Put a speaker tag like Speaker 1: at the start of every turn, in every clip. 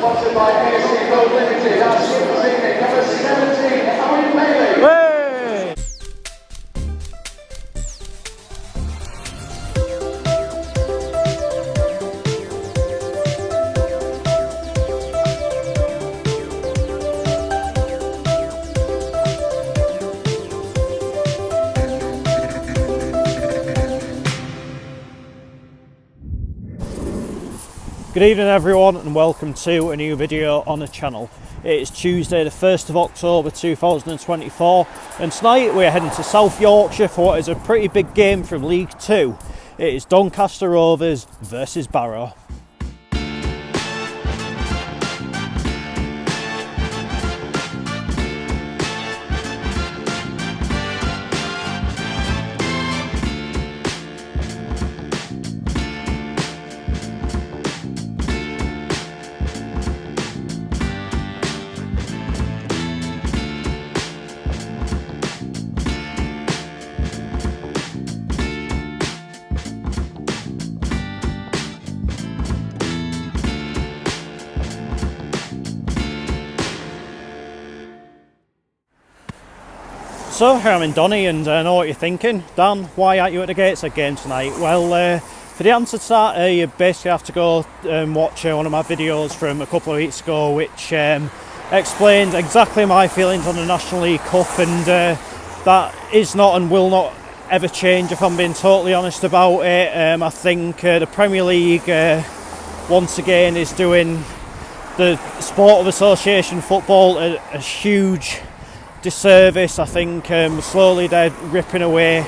Speaker 1: Sponsored by ASC Road Limited, our skipper ticket, number 17, Alan Bailey.
Speaker 2: Hey! Good evening everyone and welcome to a new video on the channel. It is Tuesday the 1st of October 2024 and tonight we're heading to South Yorkshire for what is a pretty big game from League 2. It is Doncaster Rovers versus Barrow. So here I'm in Donny and I know what you're thinking. Dan, why aren't you at the Gateshead game tonight? Well, for the answer to that, you basically have to go and watch one of my videos from a couple of weeks ago which explains exactly my feelings on the National League Cup, and that is not and will not ever change if I'm being totally honest about it. I think the Premier League once again is doing the sport of association football a huge disservice. I think slowly they're ripping away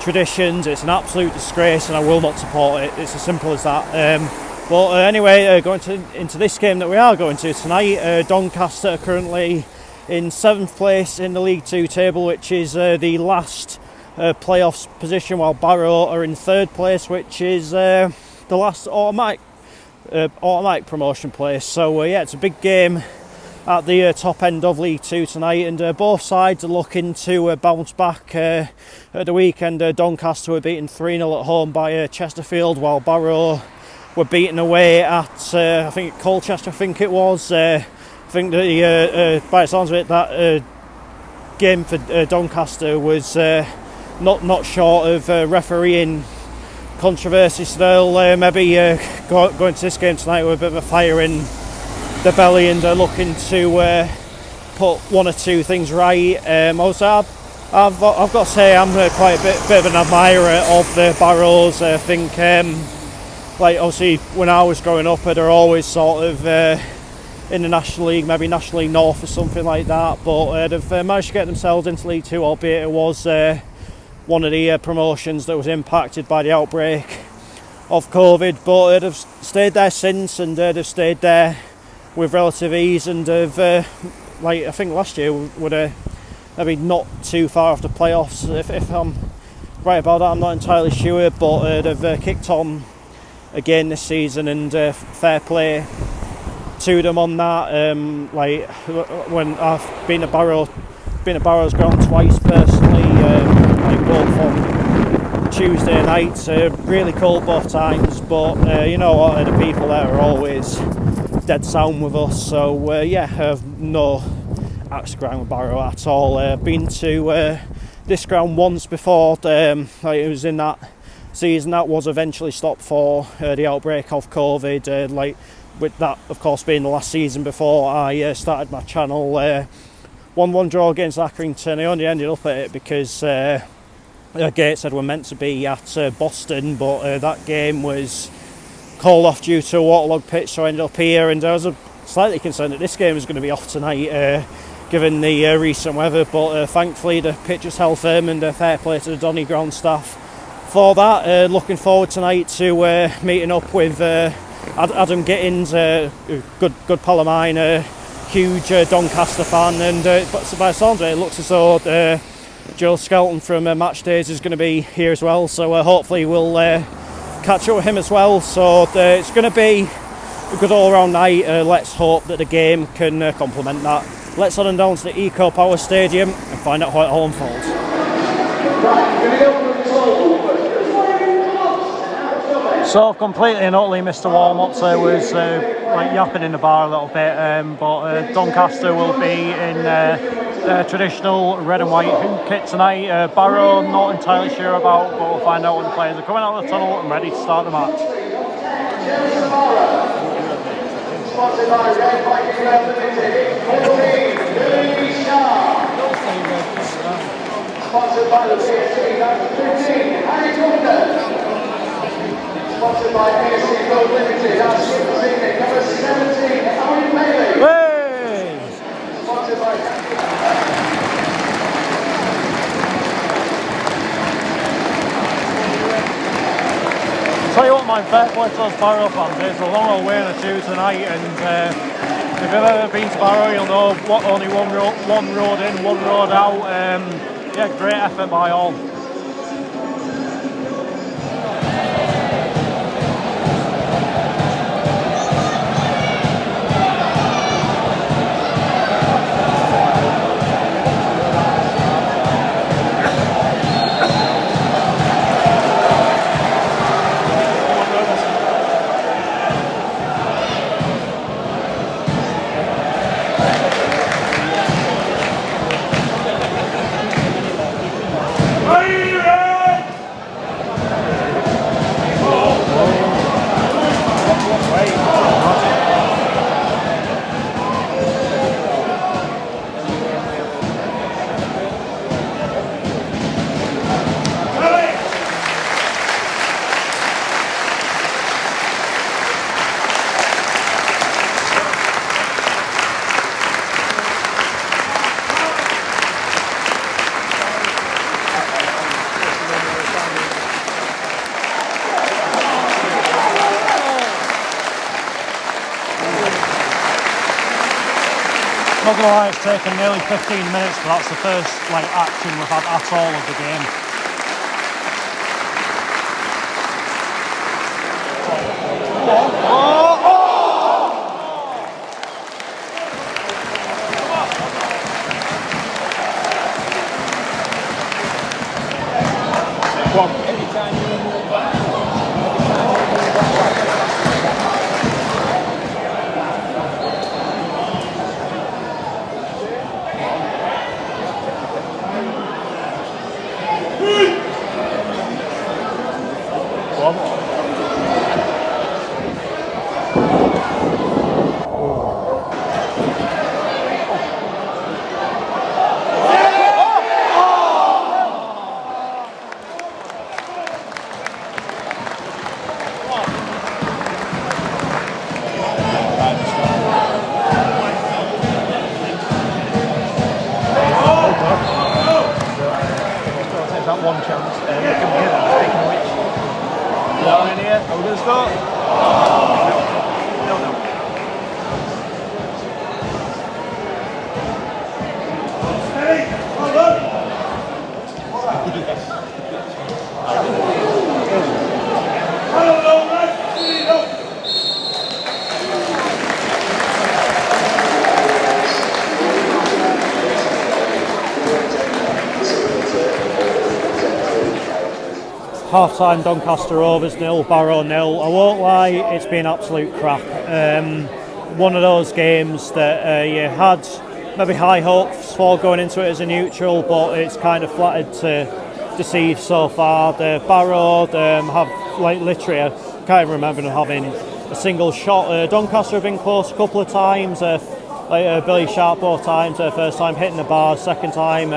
Speaker 2: traditions. It's an absolute disgrace and I will not support it. It's as simple as that. But anyway, going into this game that we are going to tonight, Doncaster are currently in 7th place in the League 2 table, which is the last playoffs position, while Barrow are in 3rd place, which is the last automatic promotion place. So yeah, it's a big game at the top end of League 2 tonight, and both sides are looking to bounce back. At the weekend, Doncaster were beaten 3-0 at home by Chesterfield, while Barrow were beaten away at I think Colchester. I think it was. I think that by the sounds of it, that game for Doncaster was not short of refereeing controversy. So they'll maybe go into this game tonight with a bit of a fire in the belly and looking to put one or two things right. Also, I've got to say I'm quite a bit of an admirer of the Barrows. I think, like obviously when I was growing up, they're always sort of in the National League, maybe National League North or something like that. But they've managed to get themselves into League 2, albeit it was one of the promotions that was impacted by the outbreak of COVID. But they've stayed there since, and they've stayed there with relative ease, and like I think last year would have maybe not too far off the playoffs. If I'm right about that, I'm not entirely sure, but they've kicked on again this season, and fair play to them on that. Like when I've been at Barrow's ground twice personally, like both on Tuesday nights, really cold both times, but you know what, the people there are always dead sound with us. So yeah, I have no axe to grind with Barrow at all. Been to this ground once before. Like it was in that season that was eventually stopped for the outbreak of COVID. Like with that, of course, being the last season before I started my channel. 1-1 draw against Accrington. I only ended up at it because Gateshead were meant to be at Boston, but that game was called off due to a waterlogged pitch, so I ended up here, and I was slightly concerned that this game was going to be off tonight given the recent weather, but thankfully the pitch was held firm, and fair play to the Donny ground staff for that. Looking forward tonight to meeting up with Adam Gittins, good pal of mine, huge Doncaster fan, and but by the sounds of it, it looks as though Joe Skelton from Match Days is going to be here as well, so hopefully we'll catch up with him as well. So it's going to be a good all-round night. Let's hope that the game can complement that. Let's head on down to the Eco Power Stadium and find out how it all unfolds. So I've completely and utterly missed the warm-ups. There was like yapping in the bar a little bit, but Doncaster will be in their traditional red and white hoop kit tonight. Barrow, not entirely sure about, but we'll find out when the players are coming out of the tunnel and ready to start the match.
Speaker 1: Sponsored by Red Viking Limited, 14, sponsored by the PSC, number 15, Harry Gordon. Sponsored by PSC Gold Limited, our skip this evening, number 17, Owen Bailey.
Speaker 2: Hey!
Speaker 1: Sponsored by
Speaker 2: Tell you what, my bet with those Barrow fans is a long old way on the tube tonight, and if you've ever been to Barrow, you'll know what only one road in, one road out. Yeah, great effort by all. Not gonna lie, it's taken nearly 15 minutes, but that's the first action we've had at all of the game. One chance, speaking of which, in here, are we going to start? No. Hey, hold on. Half-time Doncaster Rovers 0, Barrow 0. I won't lie, it's been absolute crap. One of those games that you had maybe high hopes for going into it as a neutral, but it's kind of flattered to deceive so far. The Barrow have literally, I can't even remember them having a single shot. Doncaster have been close a couple of times, Billy Sharp both times, first time hitting the bar, second time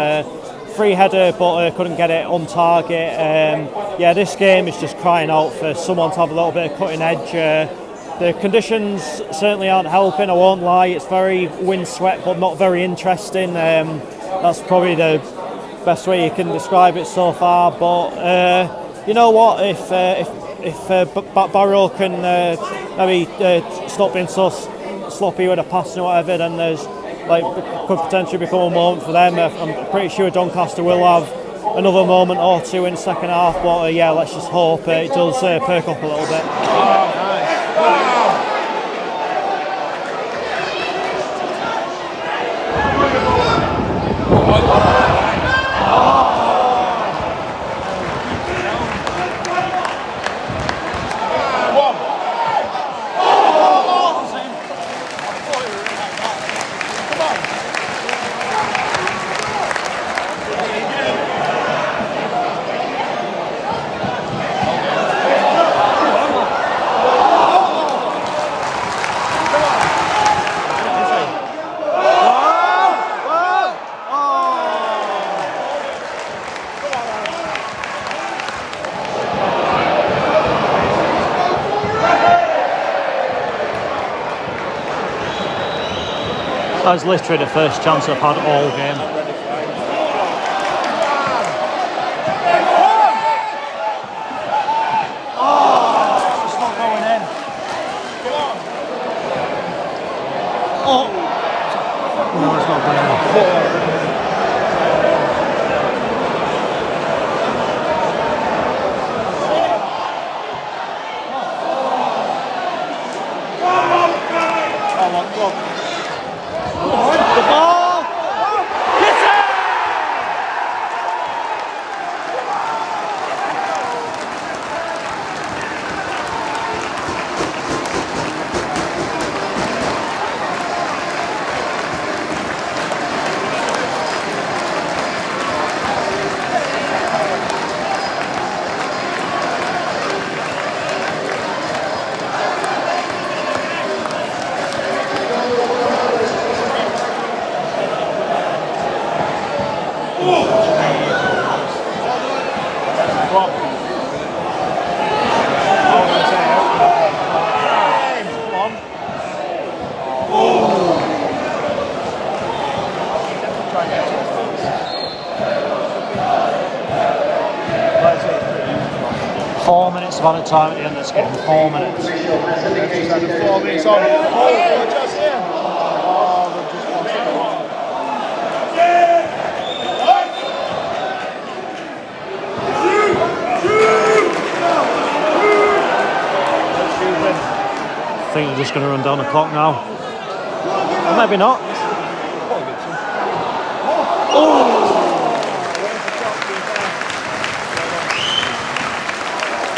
Speaker 2: free header, but couldn't get it on target. Yeah, this game is just crying out for someone to have a little bit of cutting edge. The conditions certainly aren't helping, I won't lie. It's very windswept but not very interesting. That's probably the best way you can describe it so far, but you know what, if Barrow can maybe stop being so sloppy with a pass and whatever, then there's could potentially become a moment for them. I'm pretty sure Doncaster will have another moment or two in the second half, but yeah, let's just hope it does perk up a little bit. Oh, nice. Wow. That's literally the first chance I've had all game. No, it's not going in. The ball! Hit it! Of added time at the end of this game, 4 minutes.
Speaker 3: 4 minutes on. Just here.
Speaker 2: I think they're just going to run down the clock now. Or maybe not.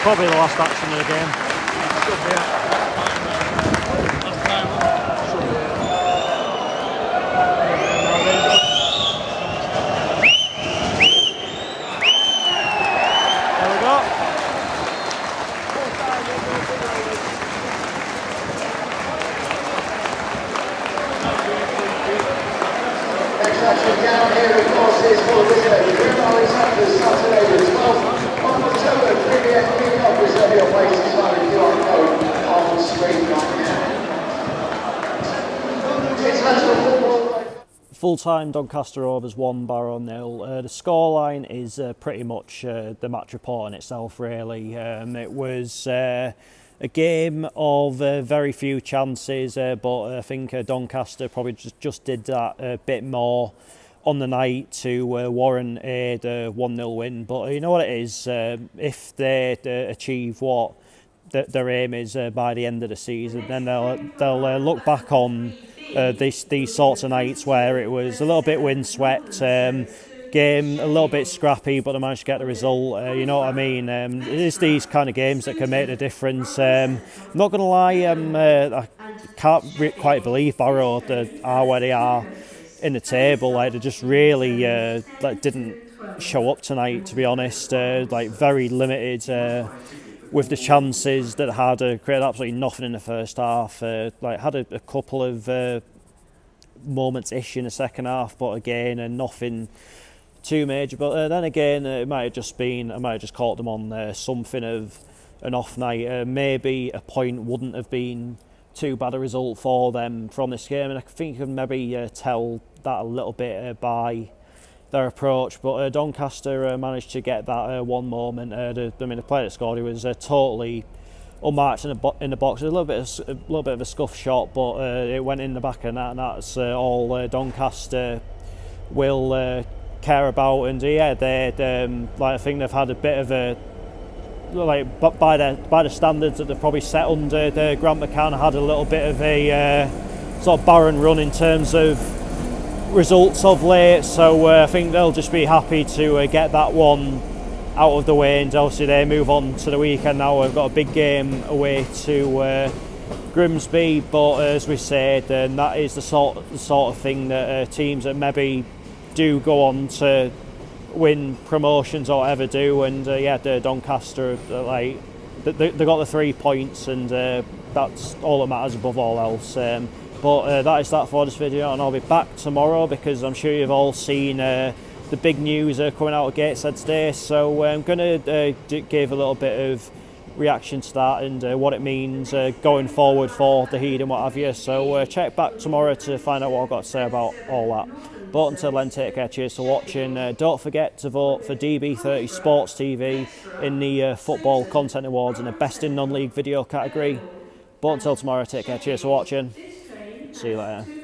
Speaker 2: Probably the last action of the game. There we go.
Speaker 1: Next action down here, of course, is for the Rovers Saturday the 12th of October, 3 p.m. kickoff. Reserve your place inside the QR code on the screen right now. International football.
Speaker 2: Full-time Doncaster Rovers 1, Barrow 0. The scoreline is pretty much the match report in itself, really. It was a game of very few chances, but I think Doncaster probably just did that a bit more on the night to warrant a 1-0 win. But you know what it is, if they achieve what their aim is by the end of the season, then they'll look back on these sorts of nights where it was a little bit windswept, game a little bit scrappy, but they managed to get the result. You know what I mean? It is these kind of games that can make the difference. I'm not going to lie, I can't quite believe Barrow are where they are in the table. Like, they just really didn't show up tonight, to be honest. Very limited with the chances that had, created absolutely nothing in the first half. Had a couple of moments-ish in the second half, but again, nothing too major. But then again, I might have just caught them on something of an off night. Maybe a point wouldn't have been too bad a result for them from this game, and I think you can maybe tell that a little bit by their approach. But Doncaster managed to get that one moment. The player that scored, he was totally unmarked in the box. A little bit of a scuff shot, but it went in the back of that, and that's all Doncaster will care about. And yeah, I think they've had a bit of a, by the standards that they've probably set under Grant McCann, had a little bit of a sort of barren run in terms of results of late. So I think they'll just be happy to get that one out of the way, and obviously they move on to the weekend now. We've got a big game away to Grimsby, but as we said, that is the sort of thing that teams that maybe do go on to win promotions or whatever do. And the Doncaster, they got the 3 points, and that's all that matters above all else. But that is that for this video, and I'll be back tomorrow because I'm sure you've all seen the big news coming out of Gateshead today. So I'm going to give a little bit of reaction to that and what it means going forward for the Heat and what have you. So check back tomorrow to find out what I've got to say about all that. But until then, take care, cheers for watching. Don't forget to vote for DB30 Sports TV in the Football Content Awards in the Best in Non-League Video category. But until tomorrow, take care, cheers for watching. See you later.